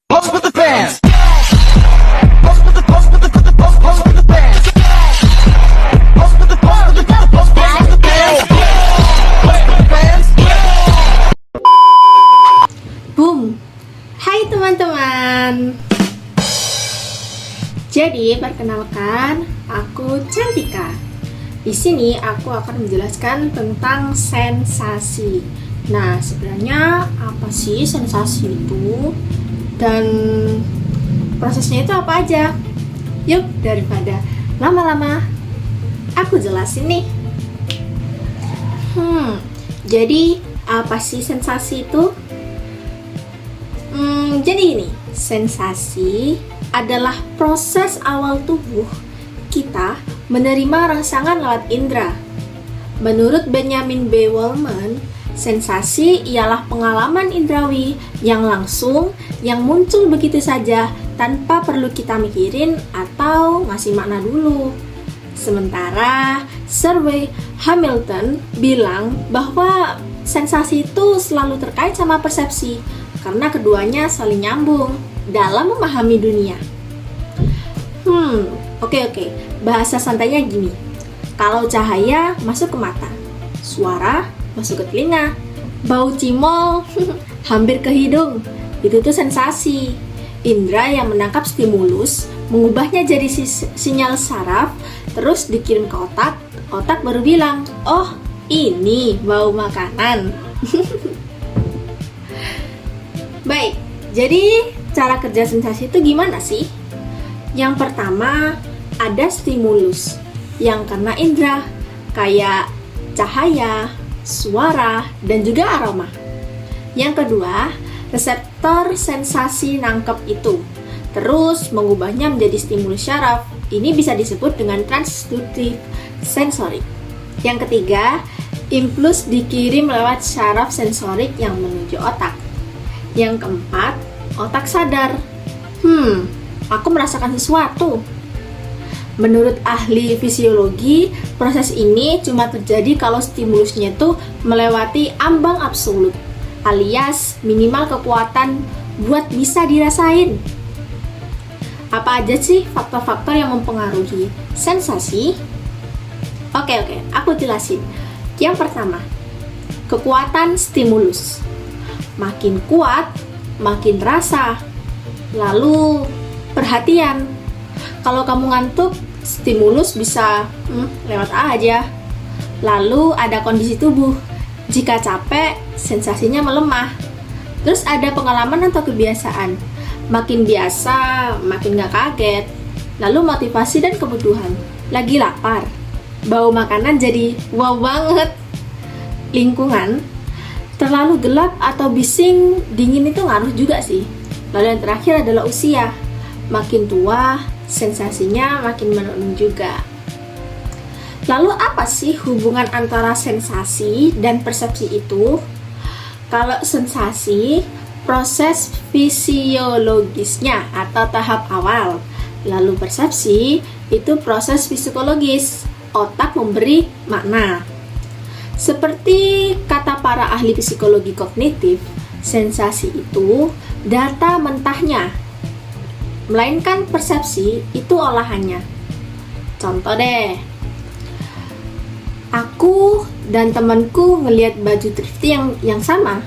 Pose with the fans. Pose with the pose with the pose with the fans. Pose with the pose with the pose with the fans. Pose with the fans. Boom. Hai teman-teman. Jadi perkenalkan, aku Cantika. Di sini aku akan menjelaskan tentang sensasi. Nah, sebenarnya apa sih sensasi itu? Dan prosesnya itu apa aja? Yuk, daripada lama-lama, aku jelasin nih. Jadi apa sih sensasi itu? Jadi ini, sensasi adalah proses awal tubuh kita menerima rangsangan lewat indera. Menurut Benjamin B. Wellman, sensasi ialah pengalaman indrawi yang langsung, yang muncul begitu saja tanpa perlu kita mikirin atau ngasih makna dulu. Sementara Sir W. Hamilton bilang bahwa sensasi itu selalu terkait sama persepsi karena keduanya saling nyambung dalam memahami dunia. Oke. Bahasa santainya gini. Kalau cahaya masuk ke mata, suara masuk ke telinga, bau cimol hampir ke hidung, itu tuh sensasi. Indra yang menangkap stimulus mengubahnya jadi sinyal saraf, terus dikirim ke otak. Otak baru bilang, oh ini bau makanan. Baik, jadi cara kerja sensasi itu gimana sih? Yang pertama, ada stimulus yang kena indra, kayak cahaya, suara, dan juga aroma. Yang kedua, reseptor sensasi nangkep itu, terus mengubahnya menjadi stimulus syaraf. Ini bisa disebut dengan transductive sensorik. Yang ketiga, impuls dikirim lewat syaraf sensorik yang menuju otak. Yang keempat, otak sadar. Aku merasakan sesuatu. Menurut ahli fisiologi, proses ini cuma terjadi kalau stimulusnya itu melewati ambang absolut, alias minimal kekuatan buat bisa dirasain. Apa aja sih faktor-faktor yang mempengaruhi sensasi? Oke, aku jelasin. Yang pertama, kekuatan stimulus. Makin kuat, makin rasa. Lalu, perhatian. Kalau kamu ngantuk, stimulus bisa lewat aja. Lalu ada kondisi tubuh. Jika capek, sensasinya melemah. Terus ada pengalaman atau kebiasaan. Makin biasa, makin gak kaget. Lalu motivasi dan kebutuhan. Lagi lapar, bau makanan jadi wow banget. Lingkungan, terlalu gelap atau bising, dingin itu ngaruh juga sih. Lalu yang terakhir adalah usia. Makin tua, sensasinya makin menurun juga. Lalu apa sih hubungan antara sensasi dan persepsi itu? Kalau sensasi, proses fisiologisnya atau tahap awal. Lalu persepsi, itu proses psikologis, otak memberi makna. Seperti kata para ahli psikologi kognitif, sensasi itu data mentahnya, melainkan persepsi itu olahannya. Contoh deh, aku dan temanku ngelihat baju thrifty yang sama.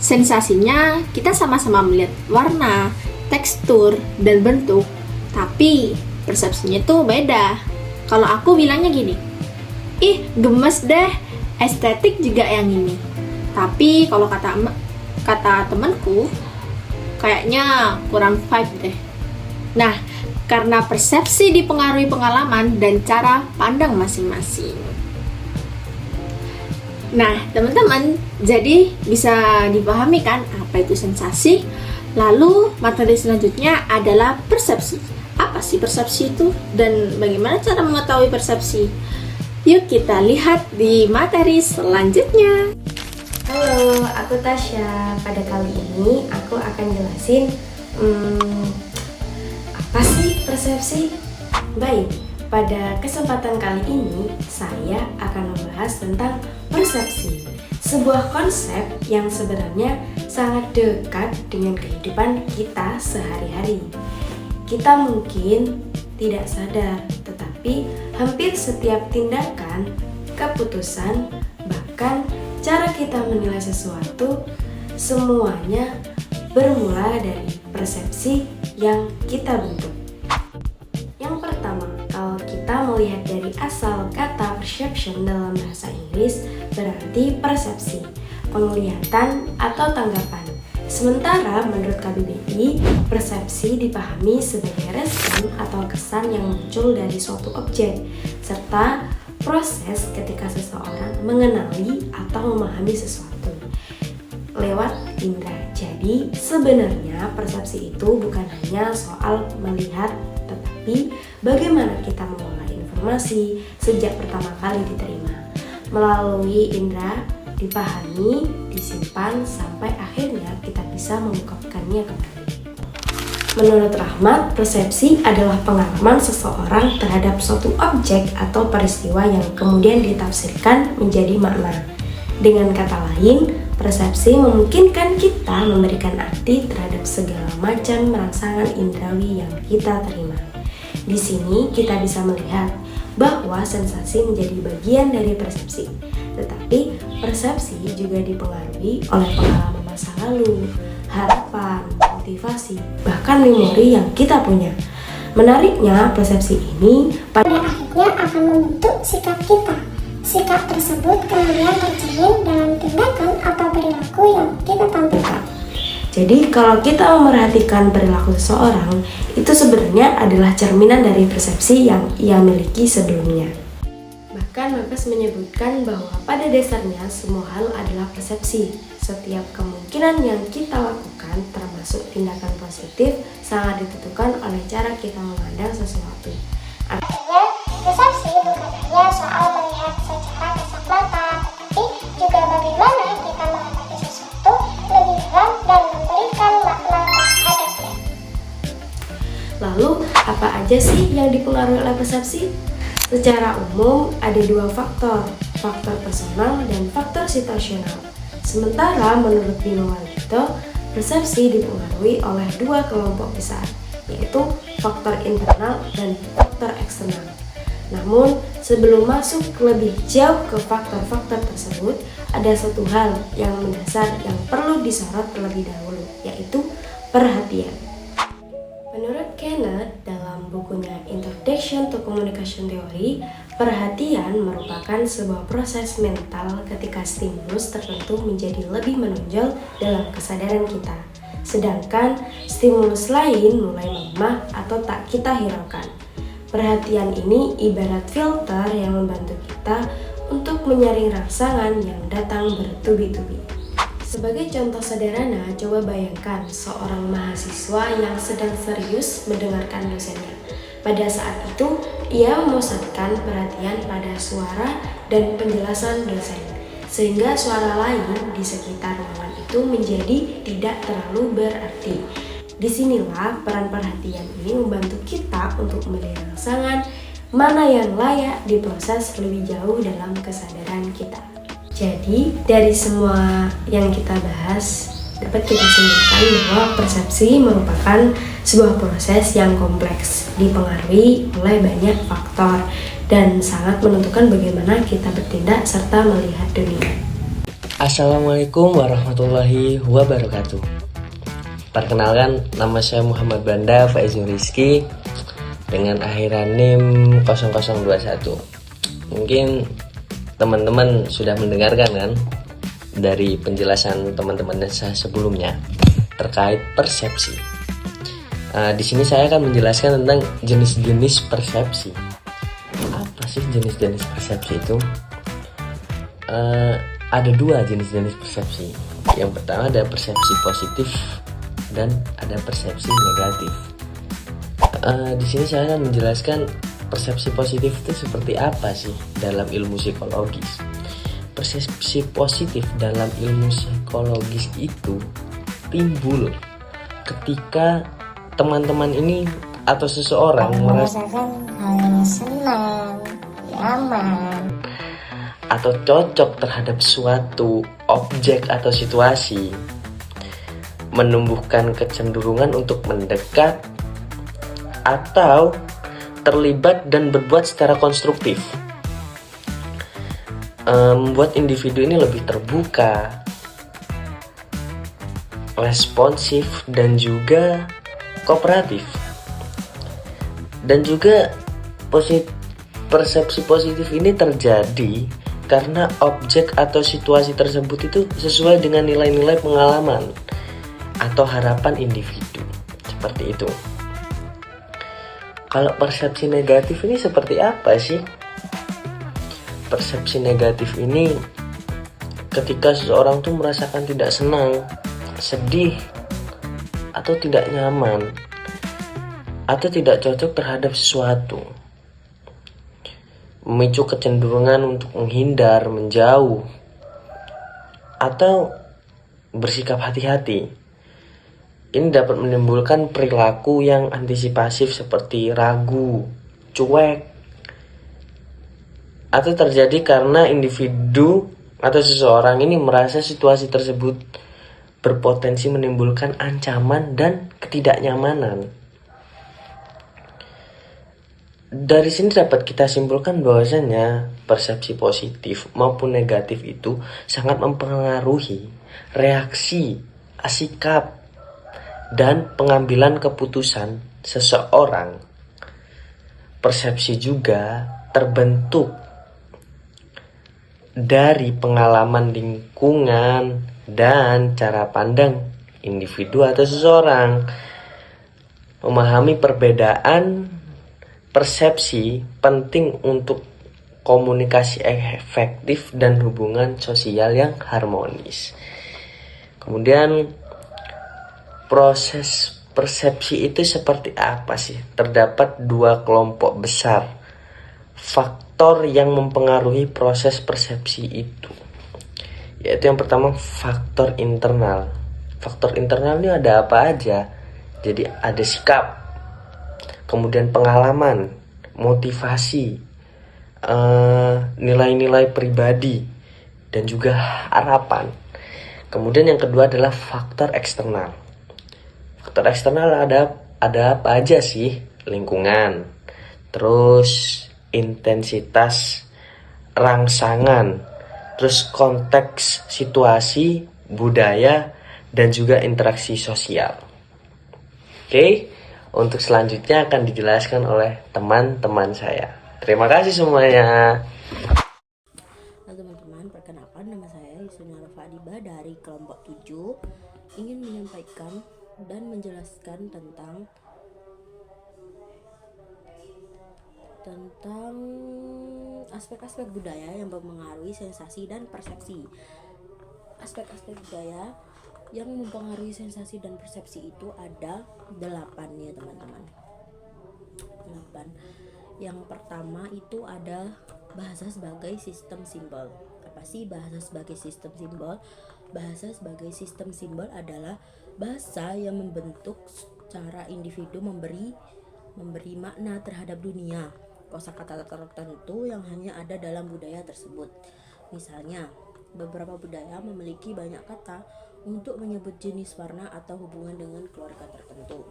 Sensasinya kita sama-sama melihat warna, tekstur, dan bentuk, tapi persepsinya itu beda. Kalau aku bilangnya gini, ih gemes deh, estetik juga yang ini. Tapi kalau kata temanku, kayaknya kurang vibe deh. Nah, karena persepsi dipengaruhi pengalaman dan cara pandang masing-masing. Nah, teman-teman, jadi bisa dipahami kan apa itu sensasi? Lalu, materi selanjutnya adalah persepsi. Apa sih persepsi itu? Dan bagaimana cara mengetahui persepsi? Yuk kita lihat di materi selanjutnya. Halo, aku Tasya. Pada kali ini aku akan jelasin apa sih persepsi? Baik, pada kesempatan kali ini saya akan membahas membahas tentang persepsi, sebuah konsep yang sebenarnya sangat dekat dengan kehidupan kita sehari-hari. Kita mungkin tidak sadar, tetapi hampir setiap tindakan, keputusan, bahkan cara kita menilai sesuatu, semuanya bermula dari persepsi yang kita bentuk. Yang pertama, kalau kita melihat dari asal kata perception dalam bahasa Inggris, berarti persepsi, penglihatan atau tanggapan. Sementara menurut KBBI, persepsi dipahami sebagai respon atau kesan yang muncul dari suatu objek, serta proses ketika seseorang mengenali atau memahami sesuatu lewat indera. Jadi sebenarnya persepsi itu bukan hanya soal melihat, tetapi bagaimana kita mengolah informasi sejak pertama kali diterima. Melalui indera dipahami, disimpan, sampai akhirnya kita bisa mengungkapkannya kembali. Menurut Rahmat, persepsi adalah pengalaman seseorang terhadap suatu objek atau peristiwa yang kemudian ditafsirkan menjadi makna. Dengan kata lain, persepsi memungkinkan kita memberikan arti terhadap segala macam rangsangan indrawi yang kita terima. Di sini kita bisa melihat bahwa sensasi menjadi bagian dari persepsi, tetapi persepsi juga dipengaruhi oleh pengalaman masa lalu, harapan, motivasi, bahkan memori yang kita punya. Menariknya, persepsi ini pada akhirnya akan membentuk sikap kita. Sikap tersebut kemudian tercermin dalam tindakan atau perilaku yang kita tampilkan. Jadi kalau kita memerhatikan perilaku seseorang, itu sebenarnya adalah cerminan dari persepsi yang ia miliki sebelumnya. Bahkan Marcus menyebutkan bahwa pada dasarnya semua hal adalah persepsi. Setiap kemungkinan yang kita lakukan, termasuk tindakan positif, sangat ditentukan oleh cara kita memandang sesuatu. Artinya, persepsi bukan hanya soal melihat secara kasat mata, tetapi juga bagaimana kita menghadapi sesuatu lebih dalam dan memberikan makna terhadapnya. Lalu, apa aja sih yang dipengaruhi oleh persepsi? Secara umum, ada dua faktor personal dan faktor situasional. Sementara menurut Bino Walito, persepsi dipengaruhi oleh dua kelompok besar, yaitu faktor internal dan faktor eksternal. Namun, sebelum masuk lebih jauh ke faktor-faktor tersebut, ada satu hal yang mendasar yang perlu disorot terlebih dahulu, yaitu perhatian. Menurut Kenneth, dalam bukunya Introduction to Communication Theory, perhatian merupakan sebuah proses mental ketika stimulus tertentu menjadi lebih menonjol dalam kesadaran kita, sedangkan stimulus lain mulai melemah atau tak kita hiraukan. Perhatian ini ibarat filter yang membantu kita untuk menyaring rangsangan yang datang bertubi-tubi. Sebagai contoh sederhana, coba bayangkan seorang mahasiswa yang sedang serius mendengarkan dosennya. Pada saat itu, ia memusatkan perhatian pada suara dan penjelasan dosen, sehingga suara lain di sekitar ruangan itu menjadi tidak terlalu berarti. Disinilah peran perhatian ini membantu kita untuk memilih rangsangan mana yang layak diproses lebih jauh dalam kesadaran kita. Jadi, dari semua yang kita bahas, dapat kita simpulkan bahwa persepsi merupakan sebuah proses yang kompleks, dipengaruhi oleh banyak faktor, dan sangat menentukan bagaimana kita bertindak serta melihat dunia. Assalamualaikum warahmatullahi wabarakatuh. Perkenalkan, nama saya Muhammad Banda Faizul Rizky dengan akhiran NIM 0021. Mungkin teman-teman sudah mendengarkan kan dari penjelasan teman-teman saya sebelumnya terkait persepsi. Di sini saya akan menjelaskan tentang jenis-jenis persepsi. Apa sih jenis-jenis persepsi itu? Ada dua jenis-jenis persepsi. Yang pertama ada persepsi positif dan ada persepsi negatif. Di sini saya akan menjelaskan persepsi positif itu seperti apa sih dalam ilmu psikologis. Persepsi positif dalam ilmu psikologis itu timbul ketika teman-teman ini atau seseorang merasakan hal yang senang, nyaman, atau cocok terhadap suatu objek atau situasi, menumbuhkan kecenderungan untuk mendekat atau terlibat dan berbuat secara konstruktif, membuat individu ini lebih terbuka, responsif, dan juga kooperatif. Dan juga persepsi positif ini terjadi karena objek atau situasi tersebut itu sesuai dengan nilai-nilai pengalaman atau harapan individu. Seperti itu. Kalau persepsi negatif ini seperti apa sih? Persepsi negatif ini ketika seseorang tuh merasakan tidak senang, sedih, atau tidak nyaman, atau tidak cocok terhadap sesuatu, memicu kecenderungan untuk menghindar, menjauh, atau bersikap hati-hati. Ini dapat menimbulkan perilaku yang antisipasif seperti ragu, cuek, atau terjadi karena individu atau seseorang ini merasa situasi tersebut berpotensi menimbulkan ancaman dan ketidaknyamanan. Dari sini dapat kita simpulkan bahwasanya persepsi positif maupun negatif itu sangat mempengaruhi reaksi, sikap, dan pengambilan keputusan seseorang. Persepsi juga terbentuk dari pengalaman lingkungan dan cara pandang individu atau seseorang. Memahami perbedaan persepsi penting untuk komunikasi efektif dan hubungan sosial yang harmonis. Kemudian proses persepsi itu seperti apa sih? Terdapat dua kelompok besar faktor yang mempengaruhi proses persepsi itu, yaitu yang pertama faktor internal. Faktor internal ini ada apa aja? Jadi ada sikap, kemudian pengalaman, motivasi, nilai-nilai pribadi, dan juga harapan. Kemudian yang kedua adalah faktor eksternal. Faktor eksternal ada apa aja sih? Lingkungan, terus intensitas rangsangan, terus konteks situasi, budaya, dan juga interaksi sosial. Oke, untuk selanjutnya akan dijelaskan oleh teman-teman saya. Terima kasih semuanya. Halo teman-teman, perkenalkan nama saya Yusuna Rafa Adiba dari kelompok 7, ingin menyampaikan dan menjelaskan tentang aspek-aspek budaya yang mempengaruhi sensasi dan persepsi. Aspek-aspek budaya yang mempengaruhi sensasi dan persepsi itu ada 8 ya teman-teman. 8. Yang pertama itu ada bahasa sebagai sistem simbol. Apa sih bahasa sebagai sistem simbol? Bahasa sebagai sistem simbol adalah bahasa yang membentuk cara individu memberi makna terhadap dunia, kosakata tertentu yang hanya ada dalam budaya tersebut. Misalnya, beberapa budaya memiliki banyak kata untuk menyebut jenis warna atau hubungan dengan keluarga tertentu.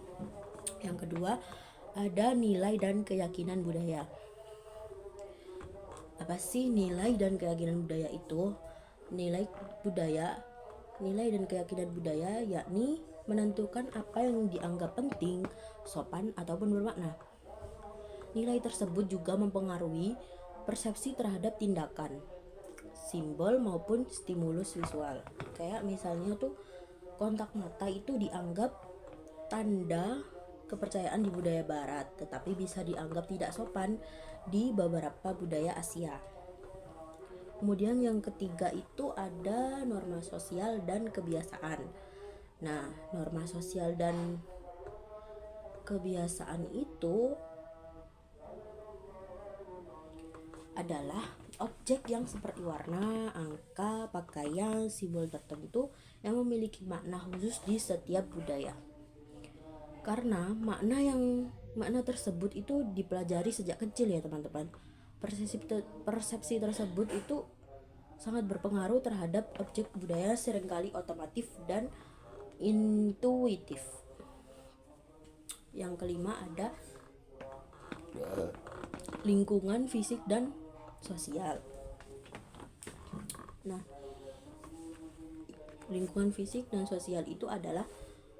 Yang kedua, ada nilai dan keyakinan budaya. Apa sih nilai dan keyakinan budaya itu? Nilai dan keyakinan budaya yakni menentukan apa yang dianggap penting, sopan, ataupun bermakna. Nilai tersebut juga mempengaruhi persepsi terhadap tindakan, simbol maupun stimulus visual. Kayak misalnya tuh kontak mata itu dianggap tanda kepercayaan di budaya barat, tetapi bisa dianggap tidak sopan di beberapa budaya Asia. Kemudian yang ketiga itu ada norma sosial dan kebiasaan. Nah, norma sosial dan kebiasaan itu adalah objek yang seperti warna, angka, pakaian, simbol tertentu yang memiliki makna khusus di setiap budaya. Karena makna tersebut itu dipelajari sejak kecil ya teman-teman. Persepsi tersebut itu sangat berpengaruh terhadap objek budaya, seringkali otomatif dan intuitif. Yang kelima ada lingkungan fisik dan sosial. Nah, lingkungan fisik dan sosial itu adalah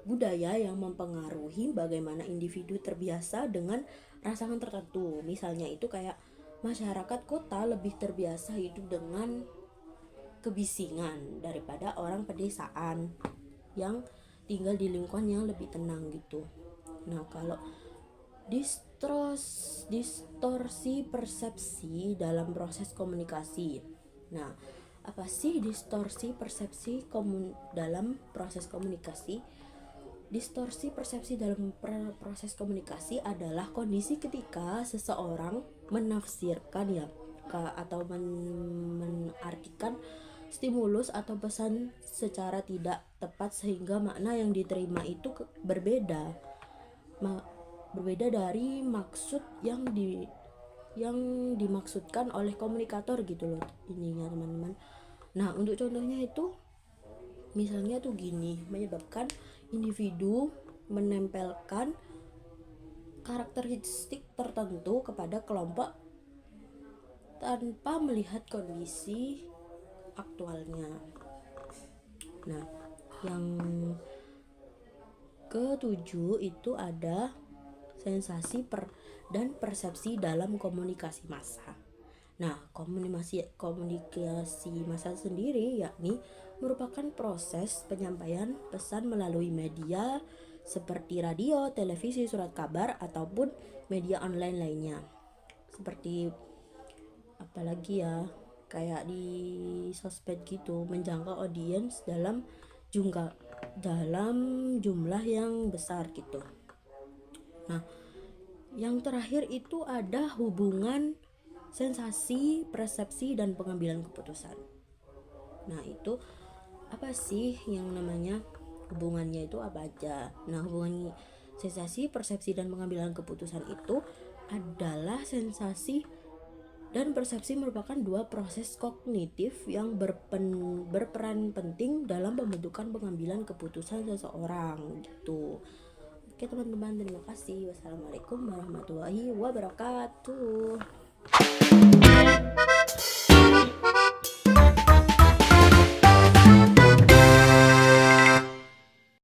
budaya yang mempengaruhi bagaimana individu terbiasa dengan rangsangan tertentu. Misalnya itu kayak masyarakat kota lebih terbiasa hidup dengan kebisingan daripada orang pedesaan yang tinggal di lingkungan yang lebih tenang gitu. Nah, kalau distorsi persepsi dalam proses komunikasi. Nah, apa sih distorsi persepsi dalam proses komunikasi? Distorsi persepsi dalam proses komunikasi adalah kondisi ketika seseorang menafsirkan atau menartikan stimulus atau pesan secara tidak tepat sehingga makna yang diterima itu berbeda dari maksud yang dimaksudkan oleh komunikator gitu loh ininya teman-teman. Nah, untuk contohnya itu misalnya tuh gini, menyebabkan individu menempelkan karakteristik tertentu kepada kelompok tanpa melihat kondisi aktualnya. Nah, yang ketujuh itu ada sensasi dan persepsi dalam komunikasi massa. Nah, komunikasi massa sendiri yakni merupakan proses penyampaian pesan melalui media seperti radio, televisi, surat kabar, ataupun media online lainnya. Seperti apalagi ya, kayak di sosmed gitu, menjangkau audiens dalam jumlah yang besar gitu. Nah, yang terakhir itu ada hubungan sensasi, persepsi, dan pengambilan keputusan. Nah, itu apa sih yang namanya hubungannya itu apa aja? Nah, hubungan sensasi, persepsi, dan pengambilan keputusan itu adalah sensasi dan persepsi merupakan dua proses kognitif yang berperan penting dalam pembentukan pengambilan keputusan seseorang gitu. Oke teman-teman, terima kasih. Wassalamualaikum warahmatullahi wabarakatuh.